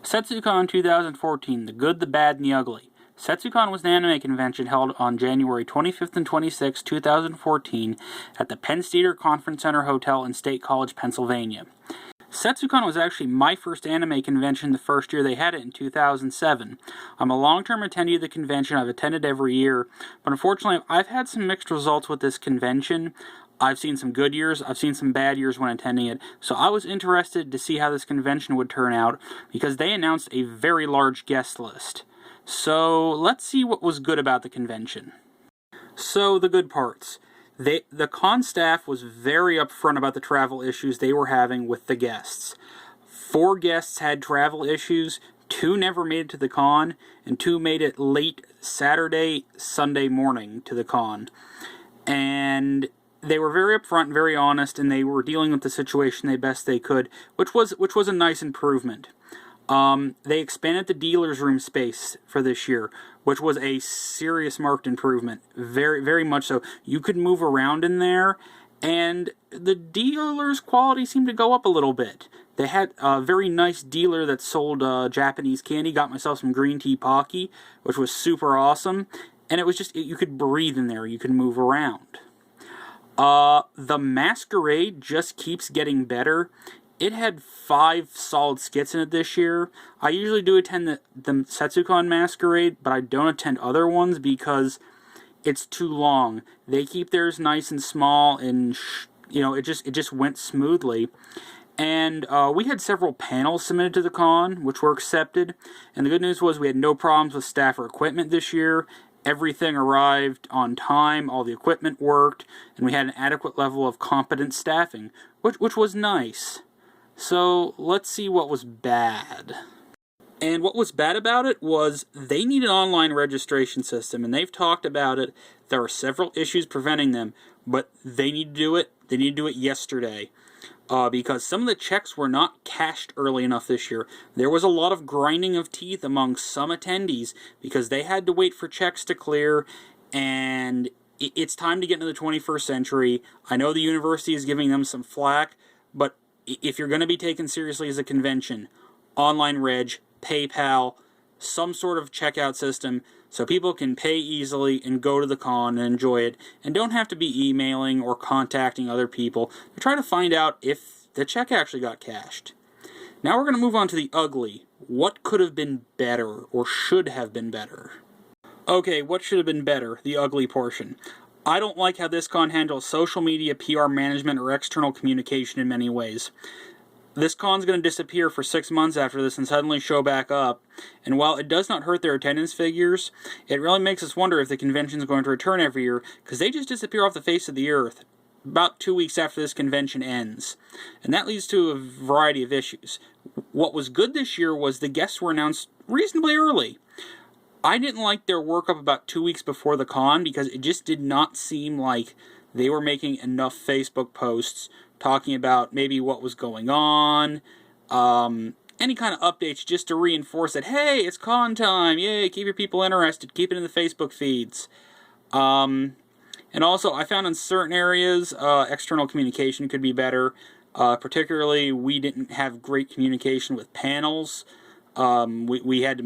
Setsucon 2014, The Good, the Bad, and the Ugly. Setsucon was an anime convention held on January 25th and 26th, 2014 at the Penn State Conference Center Hotel in State College, Pennsylvania. Setsucon was actually my first anime convention the first year they had it in 2007. I'm a long-term attendee of the convention. I've attended every year, but unfortunately I've had some mixed results with this convention. I've seen some good years, I've seen some bad years when attending it, so I was interested to see how this convention would turn out because they announced a very large guest list. So let's see what was good about the convention. So the good parts. The con staff was very upfront about the travel issues they were having with the guests. 4 guests had travel issues, 2 never made it to the con, and 2 made it late Saturday, Sunday morning to the con. And they were very upfront and very honest, and they were dealing with the situation the best they could, which was a nice improvement. They expanded the dealer's room space for this year, which was a serious marked improvement. Very, very much so. You could move around in there, and the dealer's quality seemed to go up a little bit. They had a very nice dealer that sold Japanese candy. Got myself some green tea Pocky, which was super awesome. And it was just, you could breathe in there. You could move around. The Masquerade just keeps getting better. It had 5 solid skits in it this year. I usually do attend the Setsucon Masquerade, but I don't attend other ones because it's too long. They keep theirs nice and small, and it just went smoothly. And we had several panels submitted to the con, which were accepted. And the good news was we had no problems with staff or equipment this year. Everything arrived on time, all the equipment worked, and we had an adequate level of competent staffing, which was nice. So let's see what was bad. And what was bad about it was they need an online registration system, and they've talked about it. There are several issues preventing them, but they need to do it. They need to do it yesterday. Because some of the checks were not cashed early enough this year. There was a lot of grinding of teeth among some attendees because they had to wait for checks to clear, and it's time to get into the 21st century. I know the university is giving them some flack, but if you're going to be taken seriously as a convention, online reg, PayPal, some sort of checkout system so people can pay easily and go to the con and enjoy it and don't have to be emailing or contacting other people to try to find out if the check actually got cashed. Now we're going to move on to the ugly. What could have been better or should have been better? Okay, what should have been better? The ugly portion. I don't like how this con handles social media, PR management, or external communication in many ways. This con's going to disappear for 6 months after this and suddenly show back up, and while it does not hurt their attendance figures, it really makes us wonder if the convention is going to return every year, because they just disappear off the face of the earth about 2 weeks after this convention ends. And that leads to a variety of issues. What was good this year was the guests were announced reasonably early. I didn't like their work up about 2 weeks before the con, because it just did not seem like they were making enough Facebook posts talking about maybe what was going on, any kind of updates just to reinforce that, hey, it's con time, yay, keep your people interested, keep it in the Facebook feeds. And also, I found in certain areas, external communication could be better. Particularly, we didn't have great communication with panels. We had to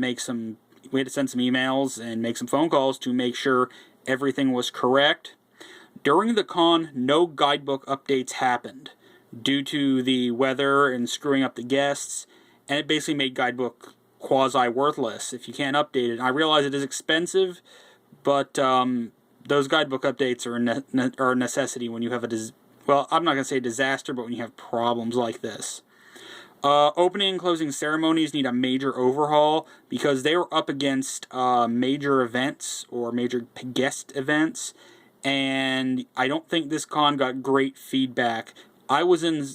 send some emails and make some phone calls to make sure everything was correct. During the con, no guidebook updates happened due to the weather and screwing up the guests, and it basically made guidebook quasi-worthless if you can't update it. I realize it is expensive, but those guidebook updates are a necessity when you have well, I'm not going to say disaster, but when you have problems like this. Opening and closing ceremonies need a major overhaul because they were up against major events or major guest events, and I don't think this con got great feedback. I was in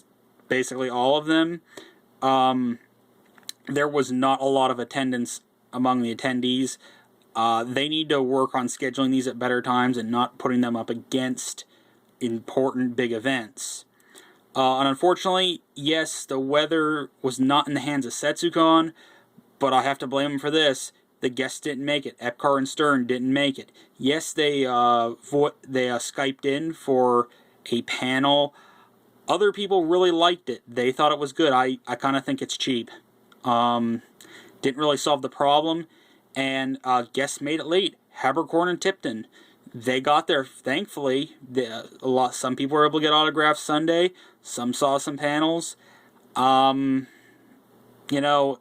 basically all of them. There was not a lot of attendance among the attendees. They need to work on scheduling these at better times and not putting them up against important big events. And unfortunately, yes, the weather was not in the hands of Setsucon, but I have to blame them for this. The guests didn't make it. Epcar and Stern didn't make it. Yes, they Skyped in for a panel. Other people really liked it. They thought it was good. I kind of think it's cheap. Didn't really solve the problem, and guests made it late. Habercorn and Tipton, they got there, thankfully. Some people were able to get autographs Sunday. Some saw some panels. You know,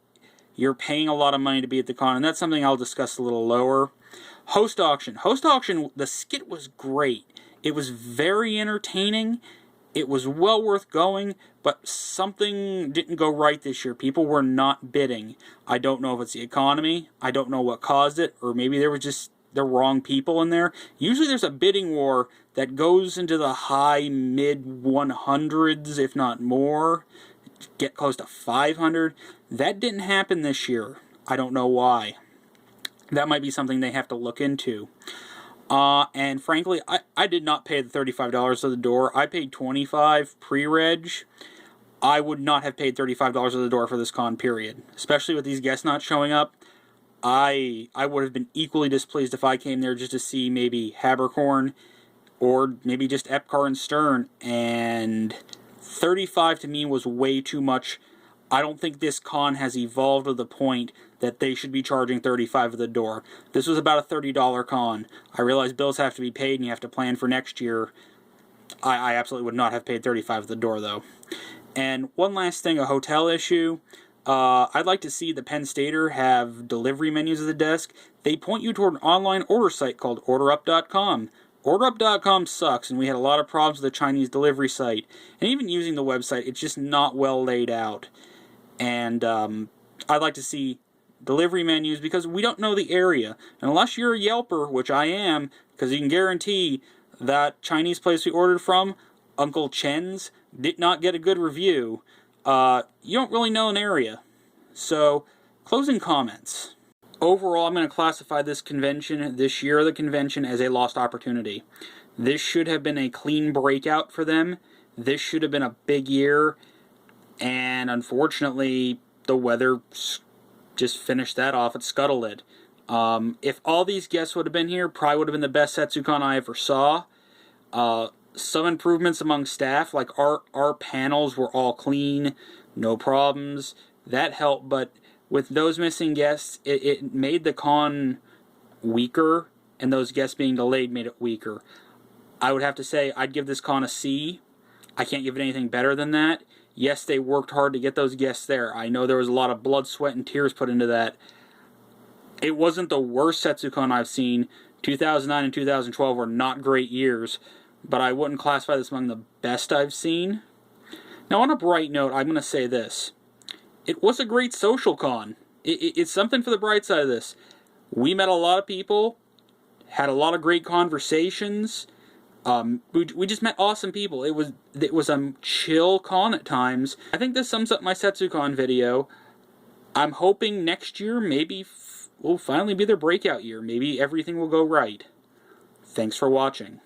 you're paying a lot of money to be at the con, and that's something I'll discuss a little lower. Host auction. Host auction, the skit was great. It was very entertaining. It was well worth going, but something didn't go right this year. People were not bidding. I don't know if it's the economy. I don't know what caused it, or maybe there were just the wrong people in there. Usually there's a bidding war that goes into the high, mid 100s, if not more. Get close to 500. That didn't happen this year. I don't know why. That might be something they have to look into. And frankly, I did not pay the $35 at the door. I paid $25 pre-reg. I would not have paid $35 at the door for this con, period. Especially with these guests not showing up. I would have been equally displeased if I came there just to see maybe Habercorn or maybe just Epcar and Stern. And $35 to me was way too much. I don't think this con has evolved to the point that they should be charging $35 at the door. This was about a $30 con. I realize bills have to be paid and you have to plan for next year. I absolutely would not have paid $35 at the door, though. And one last thing, a hotel issue. I'd like to see the Penn Stater have delivery menus at the desk. They point you toward an online order site called OrderUp.com. OrderUp.com sucks, and we had a lot of problems with the Chinese delivery site. And even using the website, it's just not well laid out. And I'd like to see delivery menus because we don't know the area. And unless you're a Yelper, which I am, because you can guarantee that Chinese place we ordered from, Uncle Chen's, did not get a good review. You don't really know an area. So, closing comments. Overall, I'm going to classify this convention, this year of the convention, as a lost opportunity. This should have been a clean breakout for them. This should have been a big year. And unfortunately, the weather just finished that off. It scuttled it. If all these guests would have been here, probably would have been the best Setsucon I ever saw. Some improvements among staff, like our panels were all clean, no problems. That helped, but with those missing guests, it made the con weaker, and those guests being delayed made it weaker. I would have to say I'd give this con a C. I can't give it anything better than that. Yes, they worked hard to get those guests there. I know there was a lot of blood, sweat, and tears put into that. It wasn't the worst Setsucon I've seen. 2009 and 2012 were not great years, but I wouldn't classify this among the best I've seen. Now, on a bright note, I'm going to say this. It was a great social con. It's something for the bright side of this. We met a lot of people, had a lot of great conversations. We just met awesome people. It was a chill con at times. I think this sums up my Setsucon video. I'm hoping next year maybe will finally be their breakout year. Maybe everything will go right. Thanks for watching.